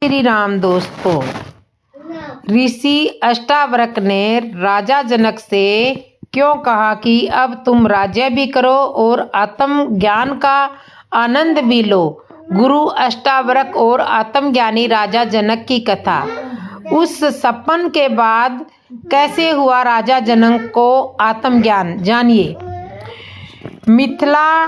श्री राम दोस्तों, ऋषि अष्टावक्र ने राजा जनक से क्यों कहा कि अब तुम राज्य भी करो और आत्म ज्ञान का आनंद भी लो। गुरु अष्टावक्र और आत्मज्ञानी राजा जनक की कथा। उस सपन के बाद कैसे हुआ राजा जनक को आत्मज्ञान, जानिए। मिथिला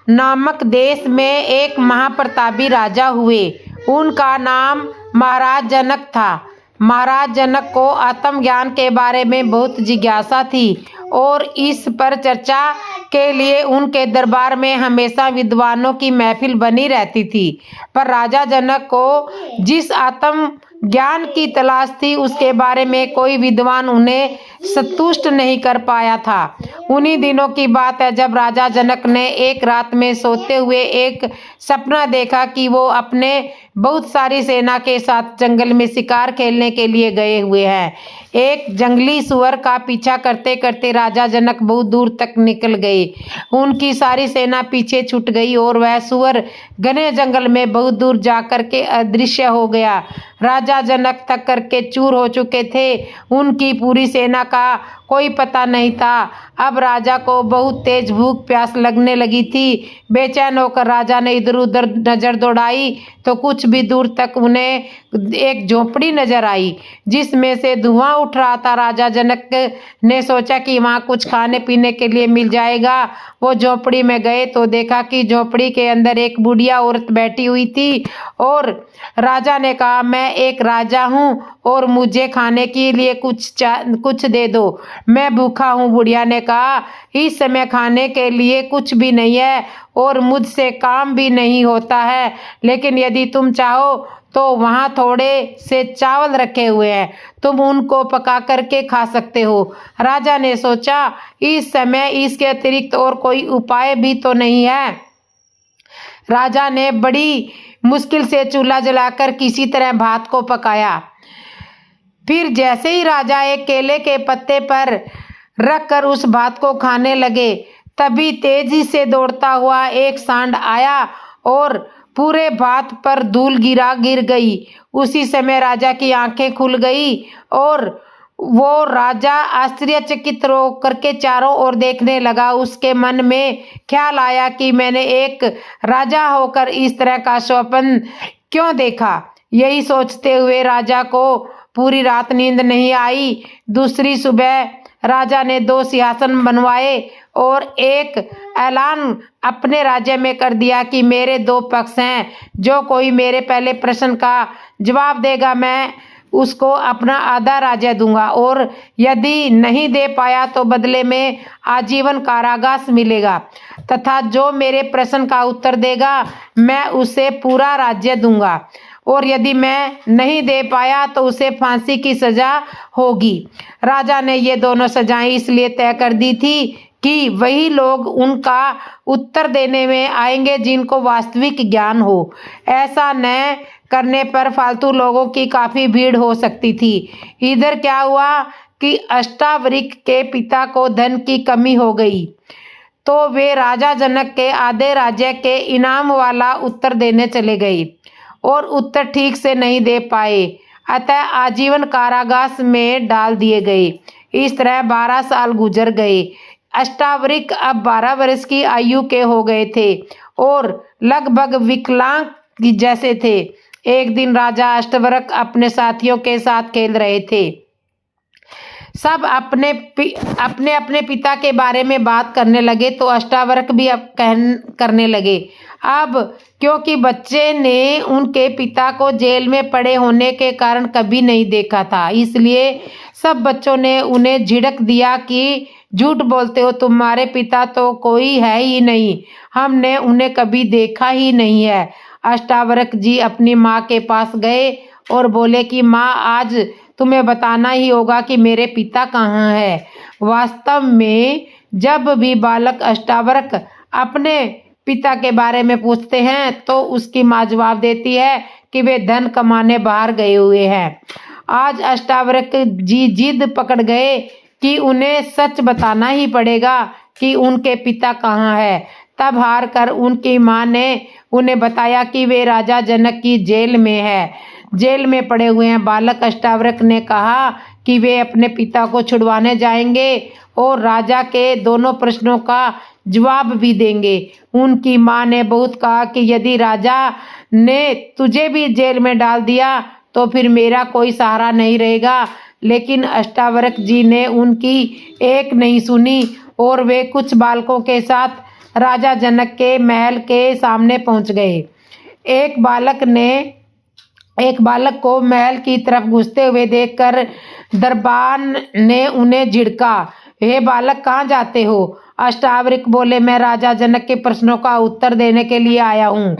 नामक देश में एक महाप्रतापी राजा हुए। उनका नाम महाराज जनक था। महाराज जनक को आत्मज्ञान के बारे में बहुत जिज्ञासा थी और इस पर चर्चा के लिए उनके दरबार में हमेशा विद्वानों की महफिल बनी रहती थी। पर राजा जनक को जिस आत्म ज्ञान की तलाश थी उसके बारे में कोई विद्वान उन्हें संतुष्ट नहीं कर पाया था। उन्हीं दिनों की बात है जब राजा जनक ने एक रात में सोते हुए एक सपना देखा कि वो अपने बहुत सारी सेना के साथ जंगल में शिकार खेलने के लिए गए हुए हैं। एक जंगली सुअर का पीछा करते करते राजा जनक बहुत दूर तक निकल गए। उनकी सारी सेना पीछे छूट गई और वह सुअर घने जंगल में बहुत दूर जाकर के अदृश्य हो गया। राजा जनक थक करके चूर हो चुके थे। उनकी पूरी सेना का कोई पता नहीं था। अब राजा को बहुत तेज भूख प्यास लगने लगी थी। बेचैन होकर राजा ने इधर उधर नजर दौड़ाई तो कुछ भी दूर तक उन्हें एक झोपड़ी नजर आई जिसमें से धुआं उठ रहा था। राजा जनक ने सोचा कि वहां कुछ खाने पीने के लिए मिल जाएगा। वो झोपड़ी में गए तो देखा कि झोपड़ी के अंदर एक बुढ़िया औरत बैठी हुई थी और राजा ने कहा, मैं एक राजा हूँ और मुझे खाने के लिए कुछ दे दो, मैं भूखा हूँ। बुढ़िया ने कहा, इस समय खाने के लिए कुछ भी नहीं है और मुझसे काम भी नहीं होता है, लेकिन यदि तुम चाहो तो वहाँ थोड़े से चावल रखे हुए हैं, तुम उनको पका करके खा सकते हो। राजा ने सोचा, इस समय इसके अतिरिक्त और कोई उपाय भी तो नहीं है। राजा ने बड़ी मुश्किल से चूल्हा जलाकर किसी तरह भात को पकाया। फिर जैसे ही राजा एक केले के पत्ते पर रखकर उस भात को खाने लगे, तभी तेजी से दौड़ता हुआ एक सांड आया और पूरे भात पर धूल गिर गई। उसी समय राजा की आंखें खुल गई और वो राजा आश्चर्यचकित होकर के चारों ओर देखने लगा। उसके मन में ख्याल आया कि मैंने एक राजा होकर इस तरह का स्वप्न क्यों देखा। यही सोचते हुए राजा को पूरी रात नींद नहीं आई। दूसरी सुबह राजा ने 2 सिंहासन बनवाए और एक ऐलान अपने राज्य में कर दिया कि मेरे 2 पक्ष हैं। जो कोई मेरे पहले प्रश्न का जवाब देगा मैं उसको अपना आधा राज्य दूंगा और यदि नहीं दे पाया तो बदले में आजीवन कारावास मिलेगा, तथा जो मेरे प्रश्न का उत्तर देगा मैं उसे पूरा राज्य दूंगा और यदि मैं नहीं दे पाया तो उसे फांसी की सजा होगी। राजा ने ये दोनों सजाएं इसलिए तय कर दी थी कि वही लोग उनका उत्तर देने में आएंगे जिनको वास्तविक ज्ञान हो। ऐसा न करने पर फालतू लोगों की काफी भीड़ हो सकती थी। इधर क्या हुआ कि अष्टावक्र के पिता को धन की कमी हो गई तो वे राजा जनक के आधे राज्य के इनाम वाला उत्तर देने चले गए और उत्तर ठीक से नहीं दे पाए, अतः आजीवन कारावास में डाल दिए गए। इस तरह 12 साल गुजर गए। अष्टावक्र अब 12 वर्ष की आयु के हो गए थे और लगभग विकलांग जैसे थे। एक दिन राजा अष्टावक्र अपने साथियों के साथ खेल रहे थे। सब अपने पिता के बारे में बात करने लगे तो अष्टावक्र भी करने लगे। अब क्योंकि बच्चे ने उनके पिता को जेल में पड़े होने के कारण कभी नहीं देखा था, इसलिए सब बच्चों ने उन्हें झिड़क दिया कि झूठ बोलते हो, तुम्हारे पिता तो कोई है ही नहीं, हमने उन्हें कभी देखा ही नहीं है। अष्टावक्र जी अपनी माँ के पास गए और बोले कि माँ, आज तुम्हें बताना ही होगा कि मेरे पिता कहाँ हैं। वास्तव में जब भी बालक अष्टावक्र अपने पिता के बारे में पूछते हैं तो उसकी माँ जवाब देती है कि वे धन कमाने बाहर गए हुए हैं। आज अष्टावक्र जी जिद पकड़ गए कि उन्हें सच बताना ही पड़ेगा कि उनके पिता कहाँ है। तब हार कर उनकी माँ ने उन्हें बताया कि वे राजा जनक की जेल में है। जेल में पड़े हुए हैं। बालक अष्टावक्र ने कहा कि वे अपने पिता को छुड़वाने जाएंगे और राजा के दोनों प्रश्नों का जवाब भी देंगे। उनकी माँ ने बहुत कहा कि यदि राजा ने तुझे भी जेल में डाल दिया तो फिर मेरा कोई सहारा नहीं रहेगा। लेकिन अष्टावक्र जी ने उनकी एक नहीं सुनी और वे कुछ बालकों के साथ राजा जनक के महल के सामने पहुंच गए। एक बालक को महल की तरफ घुसते हुए देखकर दरबान ने उन्हें झिड़का, हे बालक, कहाँ जाते हो? अष्टावक्र बोले, मैं राजा जनक के प्रश्नों का उत्तर देने के लिए आया हूँ,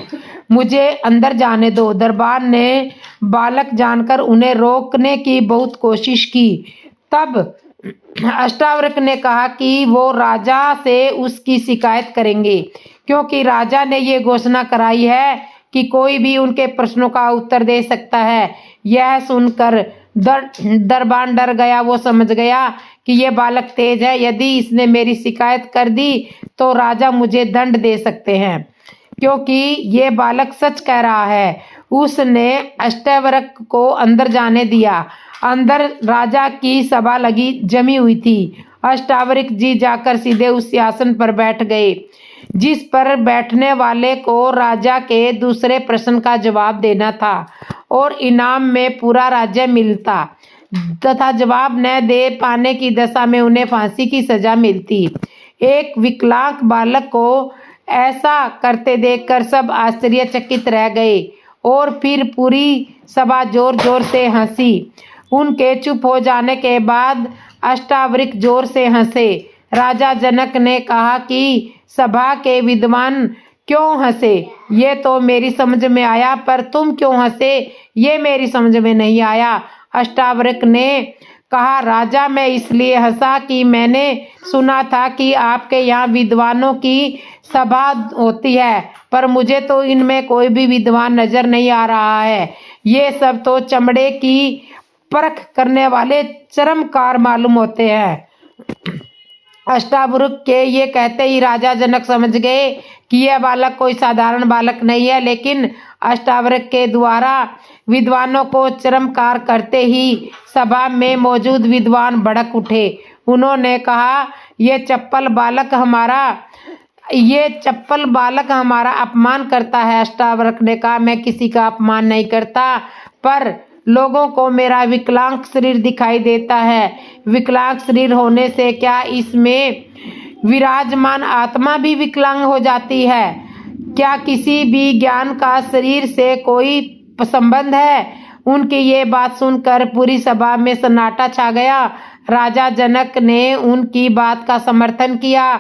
मुझे अंदर जाने दो। दरबान ने बालक जानकर उन्हें रोकने की बहुत कोशिश की। तब अष्टावक्र ने कहा कि वो राजा से उसकी शिकायत करेंगे, क्योंकि राजा ने ये घोषणा कराई है कि कोई भी उनके प्रश्नों का उत्तर दे सकता है। यह सुनकर दरबान डर गया। वो समझ गया कि ये बालक तेज है, यदि इसने मेरी शिकायत कर दी तो राजा मुझे दंड दे सकते हैं, क्योंकि ये बालक सच कह रहा है। उसने अष्टावक्र को अंदर जाने दिया। अंदर राजा की सभा जमी हुई थी। अष्टावक्र जी जाकर सीधे उस सिंहासन पर बैठ गए जिस पर बैठने वाले को राजा के दूसरे प्रश्न का जवाब देना था और इनाम में पूरा राज्य मिलता तथा जवाब न दे पाने की दशा में उन्हें फांसी की सजा मिलती। एक विकलांग बालक को ऐसा करते देखकर सब आश्चर्यचकित रह गए और फिर पूरी सभा जोर जोर से हंसी। उनके चुप हो जाने के बाद अष्टावक्र जोर से हंसे। राजा जनक ने कहा कि सभा के विद्वान क्यों हंसे, ये तो मेरी समझ में आया, पर तुम क्यों हंसे ये मेरी समझ में नहीं आया। अष्टावक्र ने कहा, राजा, मैं इसलिए हंसा कि मैंने सुना था कि आपके यहाँ विद्वानों की सभा होती है, पर मुझे तो इनमें कोई भी विद्वान नजर नहीं आ रहा है। ये सब तो चमड़े की परख करने वाले चरमकार मालूम होते हैं। अष्टावक्र के ये कहते ही राजा जनक समझ गए कि यह बालक कोई साधारण बालक नहीं है, लेकिन अष्टावक्र के द्वारा विद्वानों को चरमकार करते ही सभा में मौजूद विद्वान भड़क उठे। उन्होंने कहा, ये चप्पल बालक हमारा अपमान करता है। अष्टावक्र ने कहा, मैं किसी का अपमान नहीं करता, पर लोगों को मेरा विकलांग शरीर दिखाई देता है। विकलांग शरीर होने से क्या इसमें विराजमान आत्मा भी विकलांग हो जाती है? क्या किसी भी ज्ञान का शरीर से कोई संबंध है? उनकी ये बात सुनकर पूरी सभा में सन्नाटा छा गया। राजा जनक ने उनकी बात का समर्थन किया।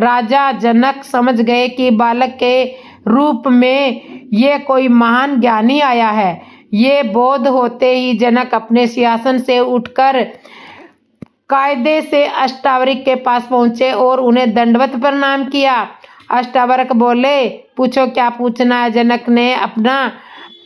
राजा जनक समझ गए कि बालक के रूप में ये कोई महान ज्ञानी आया है। ये बोध होते ही जनक अपने सिंहासन से उठकर कायदे से अष्टावक्र के पास पहुंचे और उन्हें दंडवत प्रणाम किया। अष्टावक्र बोले, पूछो क्या पूछना है। जनक ने अपना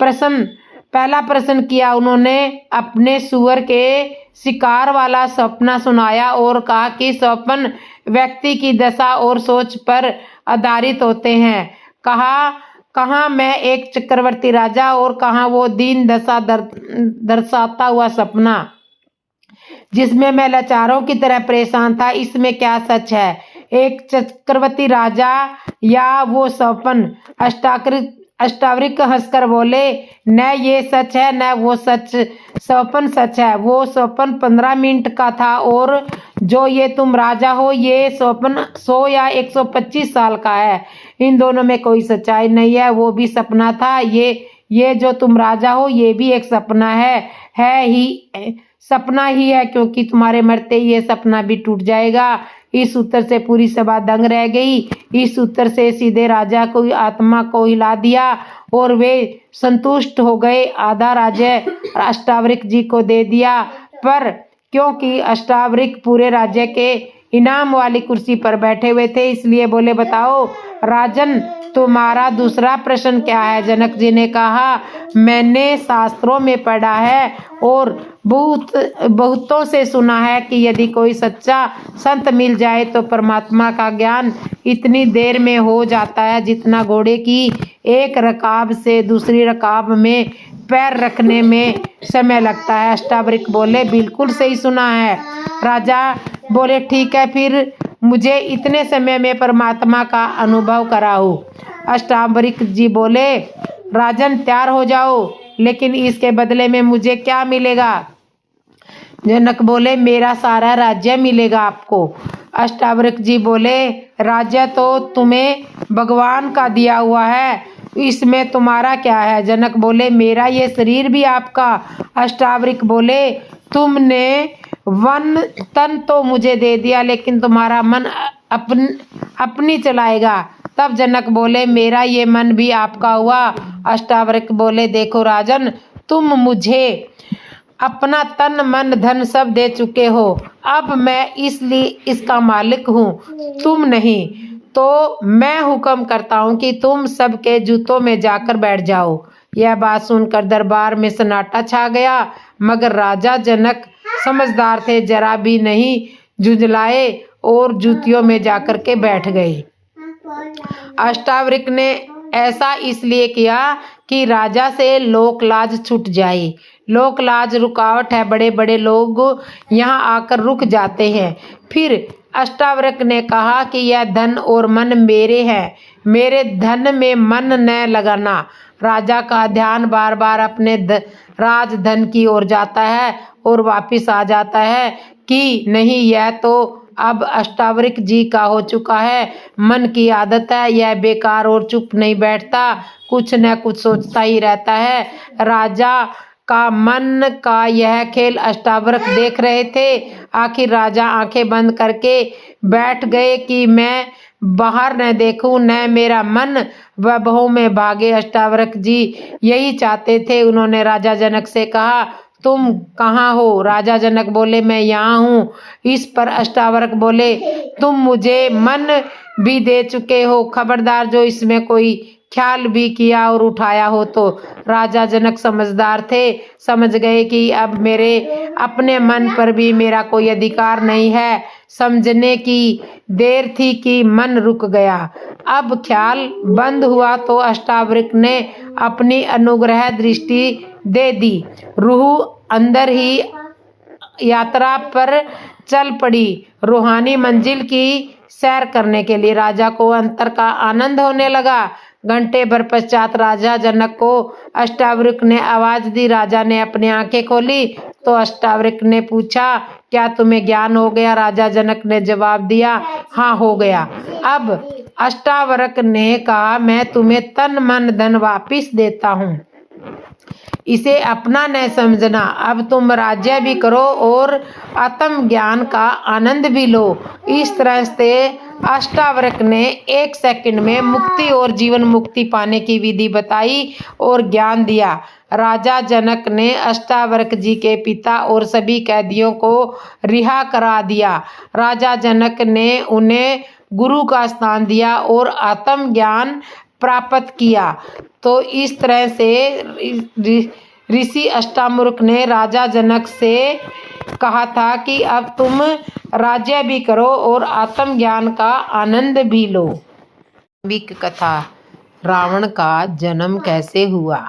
पहला प्रश्न किया। उन्होंने अपने सुअर के शिकार वाला सपना सुनाया और कहा कि स्वप्न व्यक्ति की दशा और सोच पर आधारित होते हैं। कहाँ मैं एक चक्रवर्ती राजा और कहाँ वो दीन दशा दर्शाता हुआ सपना जिसमें मैं लाचारों की तरह परेशान था, इसमें क्या सच है? एक चक्रवर्ती राजा या वो स्वप्न? अष्टावक्र हंसकर बोले, न ये सच है न वो स्वप्न सच है। वो स्वप्न 15 मिनट का था और जो ये तुम राजा हो ये स्वप्न 100 या 125 साल का है। इन दोनों में कोई सच्चाई नहीं है। वो भी सपना था, ये जो तुम राजा हो ये भी एक सपना है ही सपना ही है, क्योंकि तुम्हारे मरते ही ये सपना भी टूट जाएगा। इस उत्तर से पूरी सभा दंग रह गई। इस उत्तर से सीधे राजा को आत्मा को हिला दिया और वे संतुष्ट हो गए। आधा राज्य अष्टावक्र जी को दे दिया, पर क्योंकि अष्टावक्र पूरे राज्य के इनाम वाली कुर्सी पर बैठे हुए थे, इसलिए बोले, बताओ राजन, तुम्हारा दूसरा प्रश्न क्या है? जनक जी ने कहा, मैंने शास्त्रों में पढ़ा है और बहुतों से सुना है कि यदि कोई सच्चा संत मिल जाए तो परमात्मा का ज्ञान इतनी देर में हो जाता है जितना घोड़े की एक रकाब से दूसरी रकाब में पैर रखने में समय लगता है। अष्टावक्र बोले, बिल्कुल सही सुना है। राजा बोले, ठीक है, फिर मुझे इतने समय में परमात्मा का अनुभव कराओ। अष्टावक्र जी बोले, राजन तैयार हो जाओ, लेकिन इसके बदले में मुझे क्या मिलेगा? जनक बोले, मेरा सारा राज्य मिलेगा आपको। अष्टावक्र जी बोले, राज्य तो तुम्हें भगवान का दिया हुआ है, इसमें तुम्हारा क्या है? जनक बोले, मेरा ये शरीर भी आपका। अष्टावक्र बोले, तुमने वन तन तो मुझे दे दिया, लेकिन तुम्हारा मन अपनी चलाएगा। तब जनक बोले, मेरा ये मन भी आपका हुआ। अष्टावक्र बोले, देखो राजन, तुम मुझे अपना तन मन धन सब दे चुके हो, अब मैं इसलिए इसका मालिक हूँ, तुम नहीं। तो मैं हुक्म करता हूँ कि तुम सबके जूतों में जाकर बैठ जाओ। यह बात सुनकर दरबार में सन्नाटा छा गया, मगर राजा जनक समझदार थे, जरा भी नहीं झुंझलाए और जूतियों में जाकर के बैठ गए। अष्टावक्र ने ऐसा इसलिए किया कि राजा से लोक लाज छूट जाए। लोक लाज रुकावट है, बड़े बड़े लोग यहाँ आकर रुक जाते हैं। फिर अष्टावक्र ने कहा कि यह धन और मन मेरे हैं, मेरे धन में मन न लगाना। राजा का ध्यान बार बार अपने राजधन की ओर जाता है और वापिस आ जाता है कि नहीं, यह तो अब अष्टावक्र जी का हो चुका है। मन की आदत है, यह बेकार और चुप नहीं बैठता, कुछ न कुछ सोचता ही रहता है। राजा का मन का यह खेल अष्टावक्र देख रहे थे। आखिर राजा आंखें बंद करके बैठ गए कि मैं बाहर न देखूं, न मेरा मन वैभव में भागे। अष्टावक्र जी यही चाहते थे। उन्होंने राजा जनक से कहा, तुम कहाँ हो? राजा जनक बोले, मैं यहाँ हूँ। इस पर अष्टावक्र बोले, तुम मुझे मन भी दे चुके हो, खबरदार जो इसमें कोई ख्याल भी किया और उठाया हो तो। राजा जनक समझदार थे, समझ गए कि अब मेरे अपने मन पर भी मेरा कोई अधिकार नहीं है। समझने की देर थी कि मन रुक गया। अब ख्याल बंद हुआ तो अष्टावक्र ने अपनी अनुग्रह दृष्टि दे दी। रूह अंदर ही यात्रा पर चल पड़ी, रूहानी मंजिल की सैर करने के लिए। राजा को अंतर का आनंद होने लगा। घंटे भर पश्चात राजा जनक को अष्टावक्र ने आवाज दी। राजा ने अपनी आंखें खोली तो अष्टावक्र ने पूछा, क्या तुम्हें ज्ञान हो गया? राजा जनक ने जवाब दिया, हाँ हो गया। अब अष्टावक्र ने कहा, मैं तुम्हें तन मन धन वापिस देता हूँ, इसे अपना न समझना। अब तुम राज्य भी करो और आत्म ज्ञान का आनंद भी लो। इस तरह से अष्टावक्र ने 1 सेकंड में मुक्ति और जीवन मुक्ति पाने की विधि बताई और ज्ञान दिया। राजा जनक ने अष्टावक्र जी के पिता और सभी कैदियों को रिहा करा दिया। राजा जनक ने उन्हें गुरु का स्थान दिया और आत्म ज्ञान प्राप्त किया। तो इस तरह से ऋषि अष्टावक्र ने राजा जनक से कहा था कि अब तुम राज्य भी करो और आत्म ज्ञान का आनंद भी लो। धार्मिक कथा, रावण का जन्म कैसे हुआ?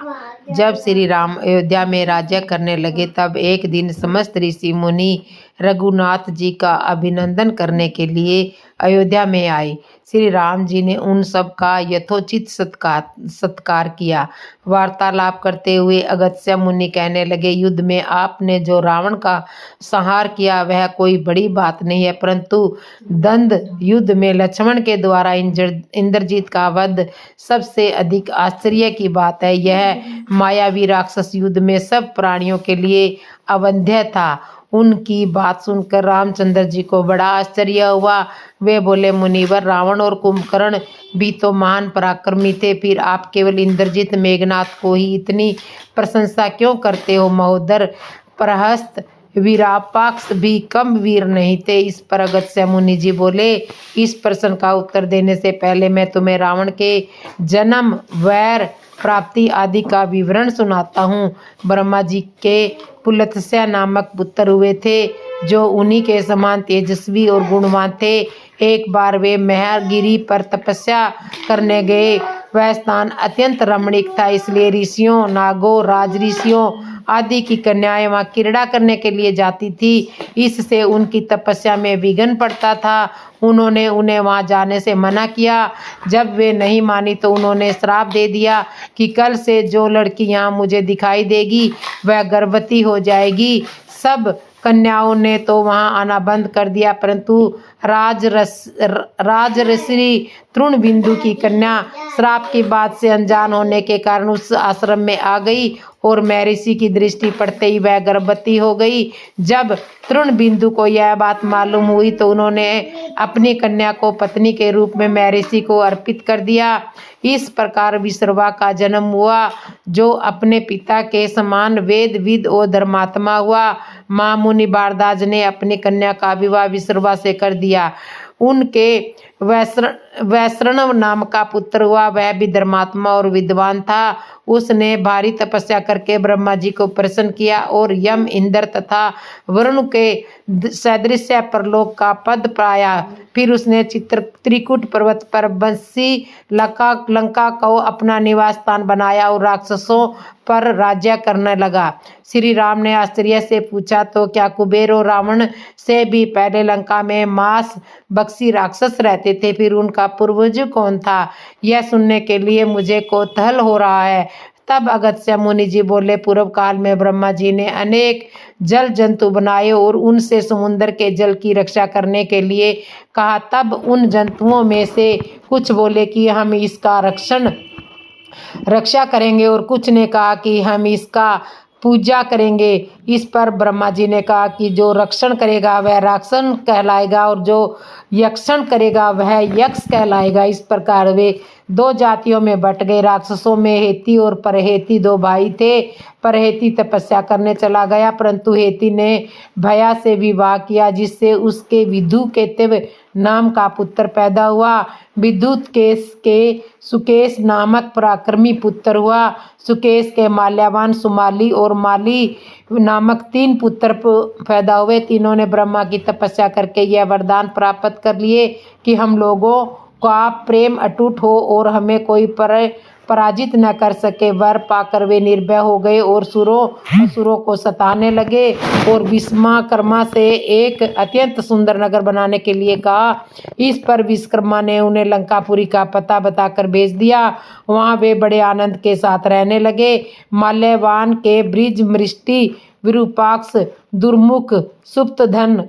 जब श्री राम अयोध्या में राज्य करने लगे तब एक दिन समस्त ऋषि मुनि रघुनाथ जी का अभिनंदन करने के लिए अयोध्या में आए। श्री राम जी ने उन सब का यथोचित सत्कार किया। वार्तालाप करते हुए अगस्त्य मुनि कहने लगे, युद्ध में आपने जो रावण का संहार किया वह कोई बड़ी बात नहीं है, परंतु द्वंद्व युद्ध में लक्ष्मण के द्वारा इंद्रजीत का वध सबसे अधिक आश्चर्य की बात है। यह मायावी राक्षस युद्ध में सब प्राणियों के लिए अवंध्य था। उनकी बात सुनकर रामचंद्र जी को बड़ा आश्चर्य हुआ। वे बोले, मुनिवर, रावण और कुंभकर्ण भी तो महान पराक्रमी थे, फिर आप केवल इंद्रजीत मेघनाथ को ही इतनी प्रशंसा क्यों करते हो? महोदर प्रहस्त वीरापाक्ष भी कम वीर नहीं थे। इस पर अगस्त्य मुनि जी बोले, इस प्रश्न का उत्तर देने से पहले मैं तुम्हें रावण के जन्म, वैर, प्राप्ति आदि का विवरण सुनाता हूँ। ब्रह्मा जी के पुलत्स्य नामक पुत्र हुए थे, जो उन्हीं के समान तेजस्वी और गुणवान थे। एक बार वे महरगिरी पर तपस्या करने गए वह स्थान अत्यंत रमणीक था, इसलिए ऋषियों, नागों, राजऋषियों आदि की कन्याएं वहां क्रीड़ा करने के लिए जाती थी। इससे उनकी तपस्या में विघ्न पड़ता था। उन्होंने उन्हें वहां जाने से मना किया। जब वे नहीं मानी तो उन्होंने श्राप दे दिया कि कल से जो लड़की यहाँ मुझे दिखाई देगी वह गर्भवती हो जाएगी। सब कन्याओं ने तो वहां आना बंद कर दिया, परंतु राजऋषि तृणबिंदु की कन्या श्राप की बात से अनजान होने के कारण उस आश्रम में आ गई और महर्षि की दृष्टि पड़ते ही वह गर्भवती हो गई। जब तृणबिंदु को यह बात मालूम हुई तो उन्होंने अपनी कन्या को पत्नी के रूप में महर्षि को अर्पित कर दिया। इस प्रकार विश्रवा का जन्म हुआ, जो अपने पिता के समान वेदविद और धर्मात्मा हुआ। मां मुनि भारद्वाज ने अपनी कन्या का विवाह विश्रवा से कर दिया। उनके वैश्रणव नाम का पुत्र हुआ। वह भी धर्मात्मा और विद्वान था। उसने भारी तपस्या करके ब्रह्मा जी को प्रसन्न किया और यम, इंद्र तथा वरुण के सदृश परलोक का पद पाया। फिर उसने त्रिकुट पर्वत पर बंसी लंका को अपना निवास स्थान बनाया और राक्षसों पर राज्य करने लगा। श्री राम ने आश्चर्य से पूछा, तो क्या कुबेर और रावण से भी पहले लंका में मांस बक्सी राक्षस रहते थे? फिर उनका पूर्वज कौन था? यह सुनने के लिए मुझे कौतूहल हो रहा है। तब अगस्त्य मुनि जी बोले, पूर्व काल में ब्रह्मा जी ने अनेक जल जंतु बनाए और उनसे समुद्र के जल की रक्षा करने के लिए कहा। तब उन जंतुओं में से कुछ बोले कि हम इसका रक्षा करेंगे और कुछ ने कहा कि हम इसका पूजा करेंगे। इस पर ब्रह्मा जी ने कहा कि जो रक्षण करेगा वह राक्षस कहलाएगा और जो यक्षण करेगा वह यक्ष कहलाएगा। इस प्रकार वे दो जातियों में बट गए। राक्षसों में हेती और परहेती दो भाई थे। परहेती तपस्या करने चला गया, परंतु हेती ने भया से विवाह किया, जिससे उसके विदु केतव नाम का पुत्र पैदा हुआ। विद्युत केस के सुकेश नामक पराक्रमी पुत्र हुआ। सुकेश के माल्यावान, सुमाली और माली नामक 3 पुत्र पैदा हुए। तीनों ने ब्रह्मा की तपस्या करके यह वरदान प्राप्त कर लिए कि हम लोगों का प्रेम अटूट हो और हमें कोई पराजित न कर सके। वर पाकर वे निर्भय हो गए और असुरों को सताने लगे और विश्वकर्मा से एक अत्यंत सुंदर नगर बनाने के लिए कहा। इस पर विश्वकर्मा ने उन्हें लंकापुरी का पता बताकर भेज दिया। वहां वे बड़े आनंद के साथ रहने लगे। माल्यवान के ब्रिज, मृष्टि, विरूपाक्ष, दुर्मुख, सुप्तधन,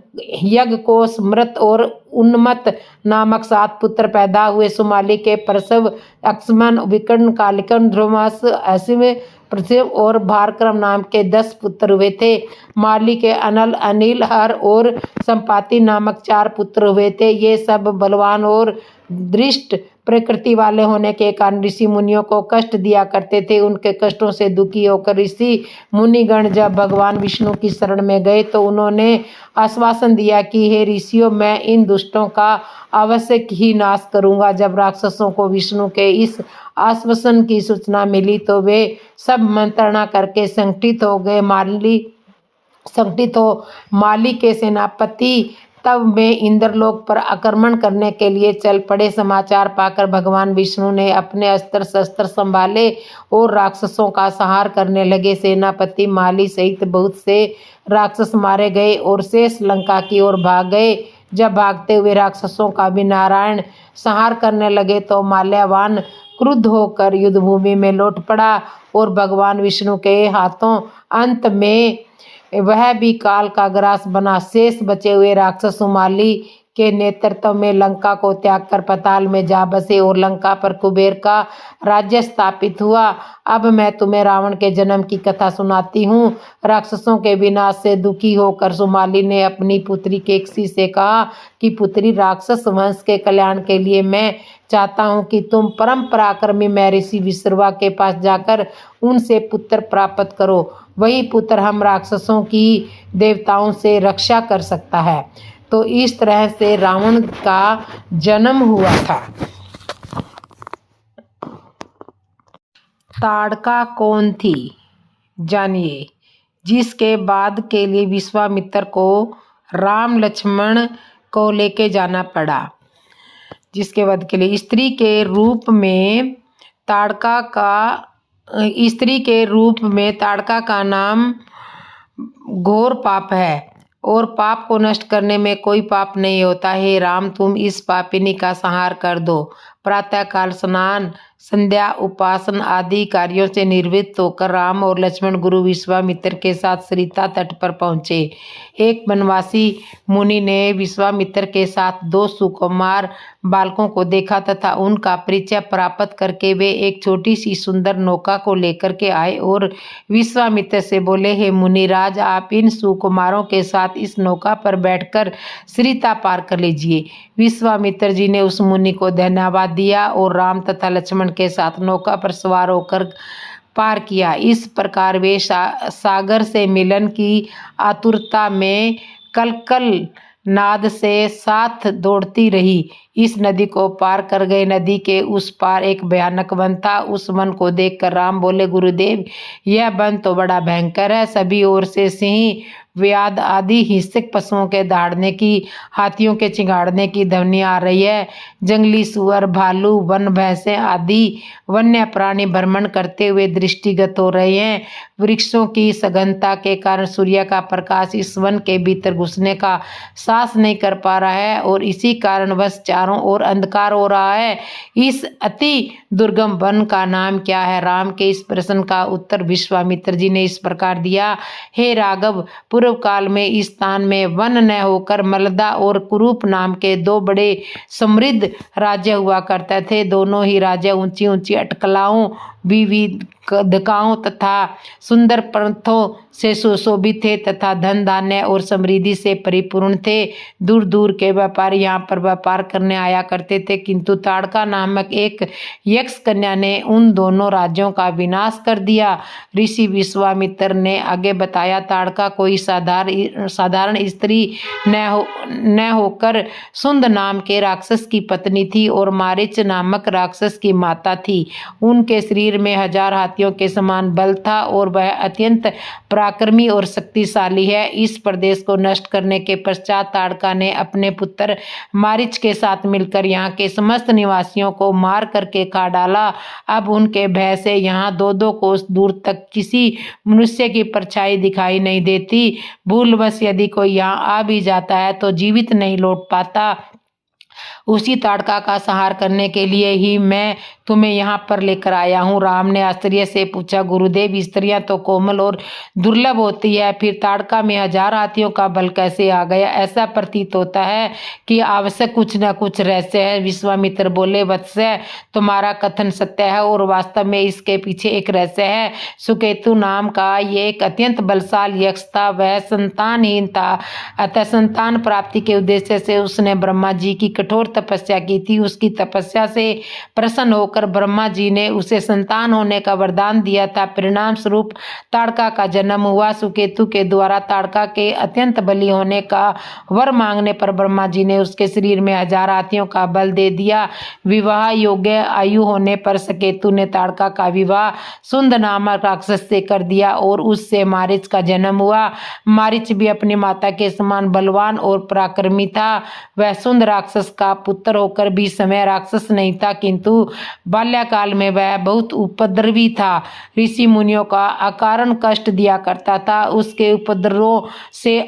यज्ञकोश, मृत और उन्मत्त नामक 7 पुत्र पैदा हुए। सुमाली के प्रसव अक्ष्मन, विकर्ण, कालिकन, ध्रुवस, असिम, प्रसिव और भारक्रम नाम के 10 पुत्र हुए थे। माली के अनल, अनिल, हर और संपाति नामक 4 पुत्र हुए थे। ये सब बलवान और दृष्ट प्रकृति वाले होने के कारण ऋषि मुनियों को कष्ट दिया करते थे। उनके कष्टों से दुखी होकर ऋषि मुनिगण जब भगवान विष्णु की शरण में गए तो उन्होंने आश्वासन दिया कि हे ऋषियों, मैं इन दुष्टों का अवश्य ही नाश करूंगा। जब राक्षसों को विष्णु के इस आश्वासन की सूचना मिली तो वे सब मंत्रणा करके संगठित हो माली के सेनापति तब में इंद्रलोक पर आक्रमण करने के लिए चल पड़े। समाचार पाकर भगवान विष्णु ने अपने अस्त्र शस्त्र संभाले और राक्षसों का संहार करने लगे। सेनापति माली सहित बहुत से राक्षस मारे गए और शेष लंका की ओर भाग गए। जब भागते हुए राक्षसों का भी नारायण संहार करने लगे तो माल्यवान क्रुद्ध होकर युद्धभूमि में लौट पड़ा और भगवान विष्णु के हाथों अंत में वह भी काल का ग्रास बना। शेष बचे हुए राक्षस सुमाली के नेतृत्व में लंका को त्याग कर पाताल में जा बसे और लंका पर कुबेर का राज्य स्थापित हुआ। अब मैं तुम्हें रावण के जन्म की कथा सुनाती हूँ। राक्षसों के विनाश से दुखी होकर सुमाली ने अपनी पुत्री केकसी से कहा कि पुत्री, राक्षस वंश के कल्याण के लिए मैं चाहता हूँ कि तुम परम पराक्रमी महर्षि विश्रवा के पास जाकर उनसे पुत्र प्राप्त करो। वही पुत्र हम राक्षसों की देवताओं से रक्षा कर सकता है। तो इस तरह से रावण का जन्म हुआ था। ताड़का कौन थी, जानिए। जिसके बाद के लिए विश्वामित्र को राम लक्ष्मण को लेके जाना पड़ा। जिसके वध के लिए स्त्री के रूप में ताड़का का स्त्री के रूप में ताड़का का नाम घोर पाप है और पाप को नष्ट करने में कोई पाप नहीं होता। हे राम, तुम इस पापिनी का संहार कर दो। प्रातःकाल स्नान, संध्या, उपासन आदि कार्यों से निवृत्त होकर राम और लक्ष्मण गुरु विश्वामित्र के साथ सरिता तट पर पहुंचे। एक वनवासी मुनि ने विश्वामित्र के साथ 2 सुकुमार बालकों को देखा तथा उनका परिचय प्राप्त करके वे एक छोटी सी सुंदर नौका को लेकर के आए और विश्वामित्र से बोले, हे मुनिराज, आप इन सुकुमारों के साथ इस नौका पर बैठकर सरिता पार कर लीजिए। विश्वामित्र जी ने उस मुनि को धन्यवाद दिया और राम तथा लक्ष्मण के साथ नौका पर सवार होकर पार किया। इस प्रकार वे सागर से मिलन की आतुरता में कलकल नाद से साथ दौड़ती रही। इस नदी को पार कर गए। नदी के उस पार एक भयानक वन था। उस वन को देखकर राम बोले, गुरुदेव, यह वन तो बड़ा भयंकर है। सभी ओर से सिंह, व्याध आदि हिंसक पशुओं के दहाड़ने की, हाथियों के चिंगाड़ने की ध्वनि आ रही है। जंगली सुअर, भालू, वन भैंसे आदि वन्य प्राणी भ्रमण करते हुए दृष्टिगत हो रहे हैं। वृक्षों की सघनता के कारण सूर्य का प्रकाश इस वन के भीतर घुसने का साहस नहीं कर पा रहा है और इसी कारण बस चारों ओर अंधकार हो रहा है। इस अति दुर्गम वन का नाम क्या है? राम के इस प्रश्न का उत्तर विश्वामित्र जी ने इस प्रकार दिया, हे राघव, पूर्व काल में इस स्थान में वन न होकर मलदा और कुरूप नाम के 2 बड़े समृद्ध राज्य हुआ करते थे। दोनों ही राज्य ऊंची ऊंची अटकलाओं, विविधताओं तथा सुंदर पंथों से सुशोभित थे तथा धन धान्य और समृद्धि से परिपूर्ण थे। दूर दूर के व्यापारी यहाँ पर व्यापार करने आया करते थे, किंतु ताड़का नामक एक यक्ष कन्या ने उन दोनों राज्यों का विनाश कर दिया। ऋषि विश्वामित्र ने आगे बताया, ताड़का कोई साधारण स्त्री न होकर सुंद नाम के राक्षस की पत्नी थी और मारीच नामक राक्षस की माता थी। उनके शरीर में 1000 हाथियों के समान बल था और वह अत्यंत पराक्रमी और शक्तिशाली है। इस प्रदेश को नष्ट करने के पश्चात ताड़का ने अपने पुत्र मारीच के साथ मिलकर यहाँ के समस्त निवासियों को मार करके खा डाला। अब उनके भय से यहाँ 2-2 कोस दूर तक किसी मनुष्य की परछाई दिखाई नहीं देती। भूलवश यदि कोई यहाँ आ भी जाता है तो जीवित नहीं लौट पाता। उसी ताड़का का संहार करने के लिए ही मैं तुम्हें यहाँ पर लेकर आया हूँ। राम ने आश्चर्य से पूछा, गुरुदेव, स्त्रियां तो कोमल और दुर्लभ होती है, फिर ताड़का में 1000 हाथियों का बल कैसे आ गया? ऐसा प्रतीत होता है कि आवश्यक कुछ न कुछ रहस्य है। विश्वामित्र बोले, वत्स, तुम्हारा कथन सत्य है और वास्तव में इसके पीछे एक रहस्य है। सुकेतु नाम का ये एक अत्यंत बलशाली यक्ष था। वह संतानहीन था, अतः संतान प्राप्ति के उद्देश्य से उसने ब्रह्मा जी की कठोर तपस्या की थी। उसकी तपस्या से प्रसन्न होकर ब्रह्मा जी ने उसे संतान होने का वरदान दिया था। परिणाम स्वरूप ताड़का का जन्म हुआ। सुकेतु के द्वारा ताड़का के अत्यंत बली होने का वर मांगने पर ब्रह्मा जी ने उसके शरीर में 1000 हाथियों का बल दे दिया। विवाह योग्य आयु होने पर सुकेतु ने ताड़का का विवाह सुंद नामक राक्षस से कर दिया और उससे मारीच का जन्म हुआ। मारीच भी अपनी माता के समान बलवान और पराक्रमी था। वह सुंद राक्षस का पुत्र होकर भी समय राक्षस नहीं था, किंतु बाल्यकाल में वह बहुत उपद्रवी था। ऋषि मुनियों का अकारण कष्ट दिया करता था। उसके उपद्रवों से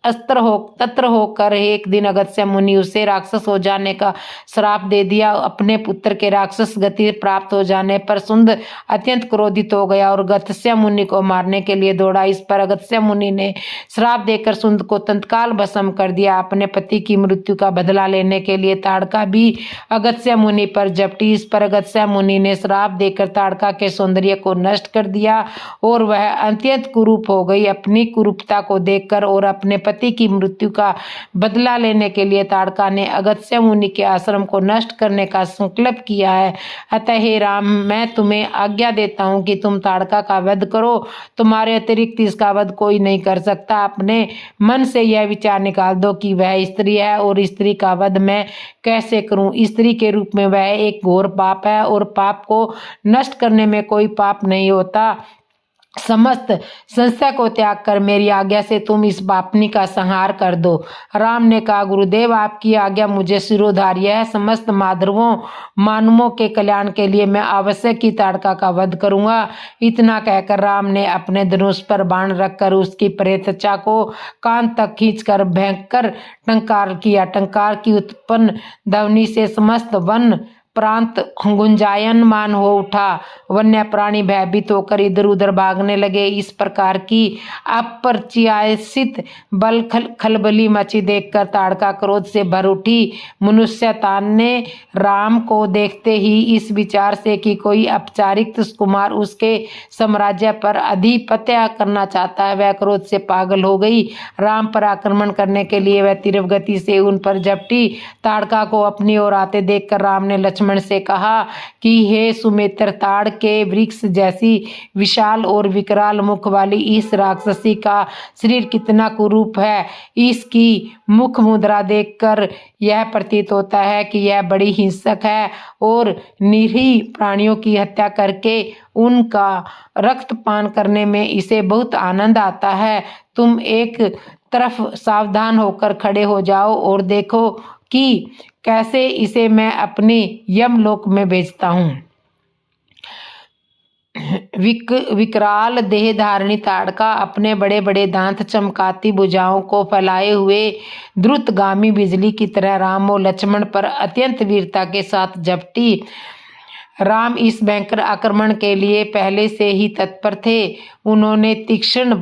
तत्र होकर एक दिन अगस्त्य मुनि उसे राक्षस हो जाने का श्राप दे दिया। अपने पुत्र के राक्षस गति प्राप्त हो जाने पर सुंद अत्यंत क्रोधित हो गया और अगस्त्य मुनि को मारने के लिए दौड़ा। इस पर अगस्त्य मुनि ने श्राप देकर सुंद को तत्काल भस्म कर दिया। अपने पति की मृत्यु का बदला लेने के लिए ताड़का भी अगस्त्य मुनि पर झपटी। इस पर अगस्त्य मुनि ने श्राप देकर ताड़का के सौंदर्य को नष्ट कर दिया और वह अत्यंत कुरूप हो गई। अपनी कुरूपता को देखकर और अपने पति की मृत्यु का बदला लेने के लिए ताड़का ने अगस्त्य मुनि के आश्रम को नष्ट करने का संकल्प किया है। अतः हे राम, मैं तुम्हें आज्ञा देता हूँ कि तुम ताड़का का वध करो। तुम्हारे अतिरिक्त इसका वध कोई नहीं कर सकता। अपने मन से यह विचार निकाल दो कि वह स्त्री है और स्त्री का वध मैं कैसे करूं? स्त्री के रूप में वह एक घोर पाप है और पाप को नष्ट करने में कोई पाप नहीं होता। समस्त संशय को त्याग कर मेरी आज्ञा से तुम इस पापनी का संहार कर दो। राम ने कहा, गुरुदेव आपकी आज्ञा मुझे शिरोधार्य है। समस्त मानवों के कल्याण के लिए मैं आवश्यक ही ताड़का का वध करूंगा। इतना कहकर राम ने अपने धनुष पर बाण रखकर उसकी प्रेतचा को कान तक खींचकर भयंकर टंकार किया। टंकार की उत्पन्न ध्वनि से समस्त वन प्रांत गुंजायमान हो उठा। वन्य प्राणी भयभीत होकर इधर उधर भागने लगे। इस प्रकार की अप्रत्याशित बल खलबली मची देखकर ताड़का क्रोध से भर उठी। मनुष्यतान ने राम को देखते ही इस विचार से कि कोई अपचारिक कुमार उसके साम्राज्य पर अधिपत्य करना चाहता है, वह क्रोध से पागल हो गई। राम पर आक्रमण करने के लिए वह तीव्र गति से उन पर झपटी। ताड़का को अपनी ओर आते देखकर राम ने लक्ष्मण से कहा कि हे सुमित्र, ताड़ के वृक्ष जैसी विशाल और विकराल मुख वाली इस राक्षसी का शरीर कितना कुरूप है। इसकी मुख मुद्रा देखकर यह प्रतीत होता है कि यह बड़ी हिंसक है और निरीह प्राणियों की हत्या करके उनका रक्तपान करने में इसे बहुत आनंद आता है। तुम एक तरफ सावधान होकर खड़े हो जाओ और देखो कि कैसे इसे मैं अपने यमलोक में भेजता हूँ। विकराल देह धारणी ताड़का अपने बड़े बड़े दांत चमकाती भुजाओं को फैलाए हुए द्रुतगामी बिजली की तरह राम और लक्ष्मण पर अत्यंत वीरता के साथ झपटी। राम इस भयंकर आक्रमण के लिए पहले से ही तत्पर थे। उन्होंने तीक्ष्ण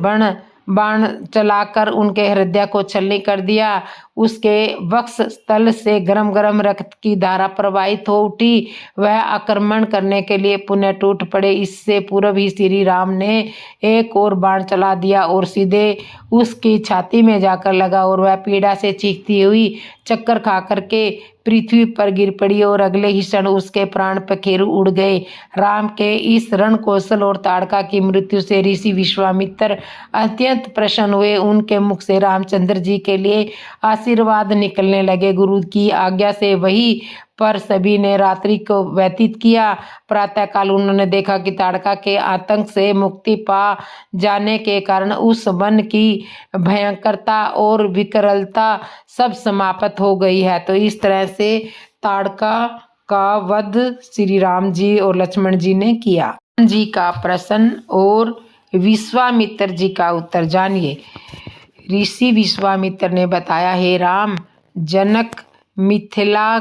बाण चलाकर उनके हृदय को छलनी कर दिया। उसके वक्ष स्थल से गरम गरम रक्त की धारा प्रवाहित हो उठी। वह आक्रमण करने के लिए पुनः टूट पड़े। इससे पूर्व ही श्री राम ने एक और बाण चला दिया और सीधे उसकी छाती में जाकर लगा और वह पीड़ा से चीखती हुई चक्कर खा करके पृथ्वी पर गिर पड़ी और अगले ही क्षण उसके प्राण पखेरु उड़ गए। राम के इस रण कौशल और ताड़का की मृत्यु से ऋषि विश्वामित्र अत्यंत प्रसन्न हुए। उनके मुख से रामचंद्र जी के लिए आशीर्वाद निकलने लगे। गुरु की आज्ञा से वही पर सभी ने रात्रि को व्यतीत किया। प्रातःकाल उन्होंने देखा कि ताड़का के आतंक से मुक्ति पा जाने के कारण उस वन की भयंकरता और विकरालता सब समाप्त हो गई है। तो इस तरह से ताड़का का वध श्री राम जी और लक्ष्मण जी ने किया। राम जी का प्रश्न और विश्वामित्र जी का उत्तर जानिए। ऋषि विश्वामित्र ने बताया, हे राम, जनक मिथिला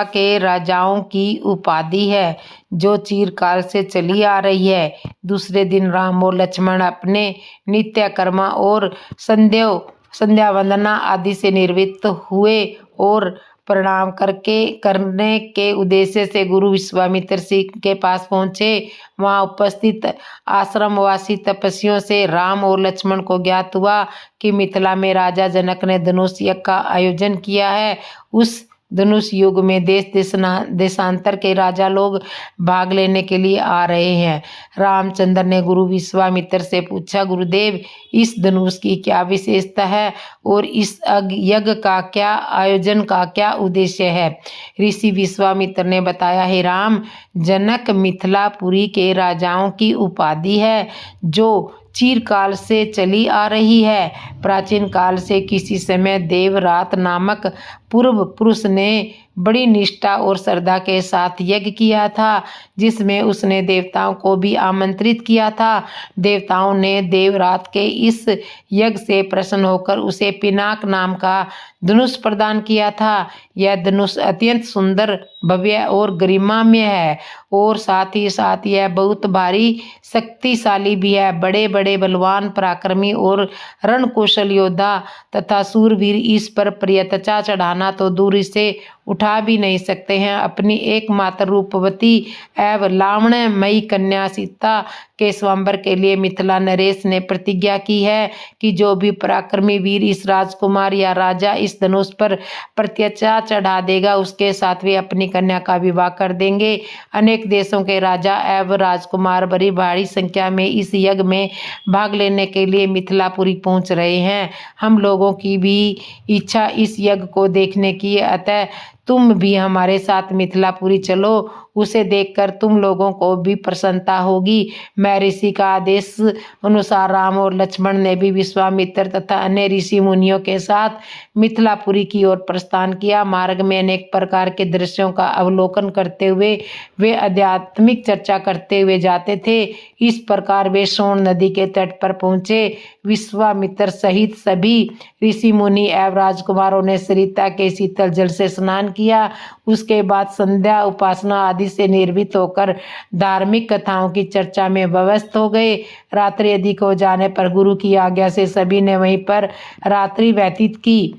के राजाओं की उपाधि है जो चिरकाल से चली आ रही है। दूसरे दिन राम और लक्ष्मण अपने नित्य कर्म और संध्या वंदना आदि से निवृत्त हुए और प्रणाम करने के उद्देश्य से गुरु विश्वामित्र सिंह के पास पहुँचे। वहाँ उपस्थित आश्रमवासी तपस्वियों से राम और लक्ष्मण को ज्ञात हुआ कि मिथिला में राजा जनक ने धनुष यज्ञ का आयोजन किया है। उस धनुष युग में देश देशांतर के राजा लोग भाग लेने के लिए आ रहे हैं। रामचंद्र ने गुरु विश्वामित्र से पूछा, गुरुदेव, इस धनुष की क्या विशेषता है और इस यज्ञ का क्या आयोजन का क्या उद्देश्य है? ऋषि विश्वामित्र ने बताया, हे राम, जनक मिथिलापुरी के राजाओं की उपाधि है जो चिरकाल से चली आ रही है। प्राचीन काल से किसी समय देवरात नामक पूर्व पुरुष ने बड़ी निष्ठा और श्रद्धा के साथ यज्ञ किया था, जिसमें उसने देवताओं को भी आमंत्रित किया था। देवताओं ने देवरात के इस यज्ञ से प्रसन्न होकर उसे पिनाक नाम का धनुष प्रदान किया था। यह धनुष अत्यंत सुंदर, भव्य और गरिमामय है और साथ ही साथ यह बहुत भारी शक्तिशाली भी है। बड़े बड़े बलवान, पराक्रमी और रणकुशल योद्धा तथा सूरवीर इस पर प्रियतचा चढ़ाना तो दूर से उठा भी नहीं सकते हैं। अपनी एकमात्र रूपवती एवं लावण्यमयी कन्या सीता के स्वयंवर के लिए मिथिला नरेश ने प्रतिज्ञा की है कि जो भी पराक्रमी वीर इस राजकुमार या राजा इस धनुष पर प्रत्यचा चढ़ा देगा, उसके साथ वे अपनी कन्या का विवाह कर देंगे। अनेक देशों के राजा एवं राजकुमार बड़ी भारी संख्या में इस यज्ञ में भाग लेने के लिए मिथिलापुरी पहुंच रहे हैं। हम लोगों की भी इच्छा इस यज्ञ को देखने की है। अतः तुम भी हमारे साथ मिथिलापुरी चलो, उसे देखकर तुम लोगों को भी प्रसन्नता होगी। मैं ऋषि का आदेश अनुसार राम और लक्ष्मण ने भी विश्वामित्र तथा अन्य ऋषि मुनियों के साथ मिथिलापुरी की ओर प्रस्थान किया। मार्ग में अनेक प्रकार के दृश्यों का अवलोकन करते हुए वे आध्यात्मिक चर्चा करते हुए जाते थे। इस प्रकार वे सोन नदी के तट पर पहुंचे। विश्वामित्र सहित सभी ऋषि मुनि एवं राजकुमारों ने सरिता के शीतल जल से स्नान किया। उसके बाद संध्या उपासना आदि से निर्भीत होकर धार्मिक कथाओं की चर्चा में व्यस्त हो गए। रात्रि अधिक हो जाने पर गुरु की आज्ञा से सभी ने वहीं पर रात्रि व्यतीत की।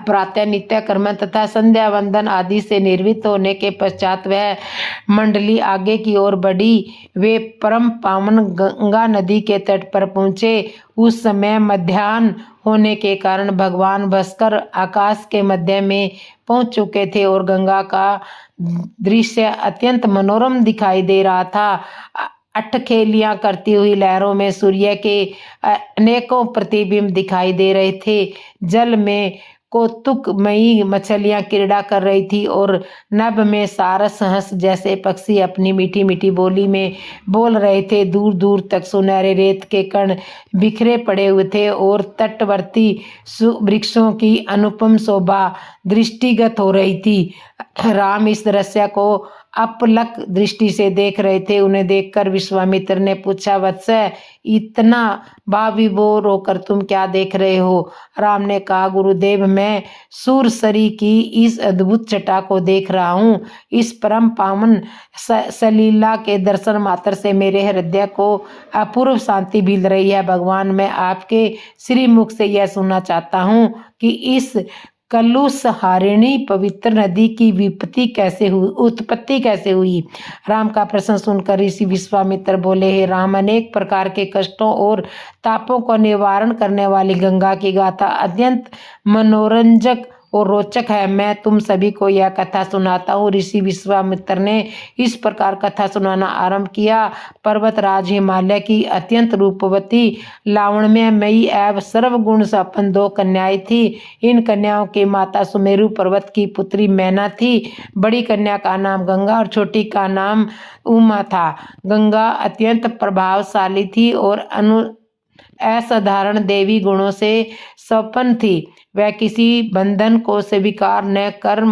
प्रातः नित्य कर्म तथा संध्या वंदन आदि से निर्वृत्त होने के पश्चात वह मंडली आगे की ओर बढ़ी। वे परम पावन गंगा नदी के तट पर पहुंचे। उस समय मध्याह्न होने के कारण भगवान भास्कर आकाश के मध्य में पहुंच चुके थे और गंगा का दृश्य अत्यंत मनोरम दिखाई दे रहा था। अटखेलियां करती हुई लहरों में सूर्य के अनेकों प्रतिबिंब दिखाई दे रहे थे। जल में कौतुकमयी मछलियां क्रीड़ा कर रही थी और नभ में सारस हंस जैसे पक्षी अपनी मीठी मीठी बोली में बोल रहे थे। दूर दूर तक सुनहरे रेत के कण बिखरे पड़े हुए थे और तटवर्ती वृक्षों की अनुपम शोभा दृष्टिगत हो रही थी। राम इस दृश्य को अपलक दृष्टि से देख रहे थे। उन्हें देखकर विश्वामित्र ने पूछा, वत्स, इतना भाव विभोर होकर तुम क्या देख रहे हो? राम ने कहा, गुरुदेव, मैं सूरसरी की इस अद्भुत छटा को देख रहा हूँ। इस परम पावन सलीला के दर्शन मात्र से मेरे हृदय को अपूर्व शांति मिल रही है। भगवान, मैं आपके श्रीमुख से यह सुनना चाहता हूँ कि इस कलुषहारिणी पवित्र नदी की उत्पत्ति कैसे हुई? राम का प्रश्न सुनकर ऋषि विश्वामित्र बोले, हे राम, अनेक प्रकार के कष्टों और तापों को निवारण करने वाली गंगा की गाथा अत्यंत मनोरंजक और रोचक है। मैं तुम सभी को यह कथा सुनाता हूँ। ऋषि विश्वामित्र ने इस प्रकार कथा सुनाना आरंभ किया। पर्वतराज हिमालय की अत्यंत रूपवती, लावण्यमयी एवं सर्वगुण संपन्न 2 कन्याएं थी। इन कन्याओं की माता सुमेरु पर्वत की पुत्री मैना थी। बड़ी कन्या का नाम गंगा और छोटी का नाम उमा था। गंगा अत्यंत प्रभावशाली थी और असाधारण देवी गुणों से संपन्न थी। वह किसी बंधन को स्वीकार न कर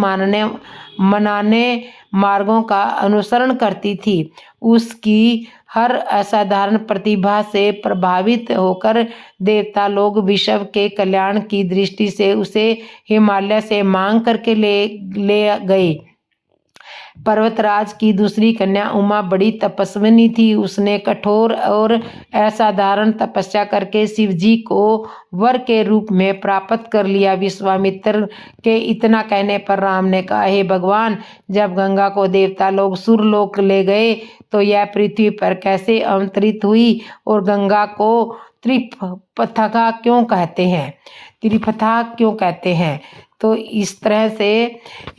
मनाने मार्गों का अनुसरण करती थी। उसकी हर असाधारण प्रतिभा से प्रभावित होकर देवता लोग विश्व के कल्याण की दृष्टि से उसे हिमालय से मांग करके ले गए। पर्वतराज की दूसरी कन्या उमा बड़ी तपस्विनी थी। उसने कठोर और असाधारण तपस्या करके शिव जी को वर के रूप में प्राप्त कर लिया। विश्वामित्र के इतना कहने पर राम ने कहा, हे भगवान, जब गंगा को देवता लोग सुरलोक ले गए तो यह पृथ्वी पर कैसे अवतरित हुई और गंगा को त्रिपथा क्यों कहते हैं? तो इस तरह से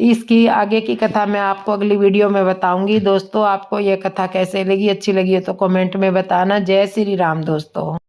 इसकी आगे की कथा मैं आपको अगली वीडियो में बताऊंगी। दोस्तों, आपको यह कथा कैसे लगी? अच्छी लगी हो तो कमेंट में बताना। जय श्री राम दोस्तों।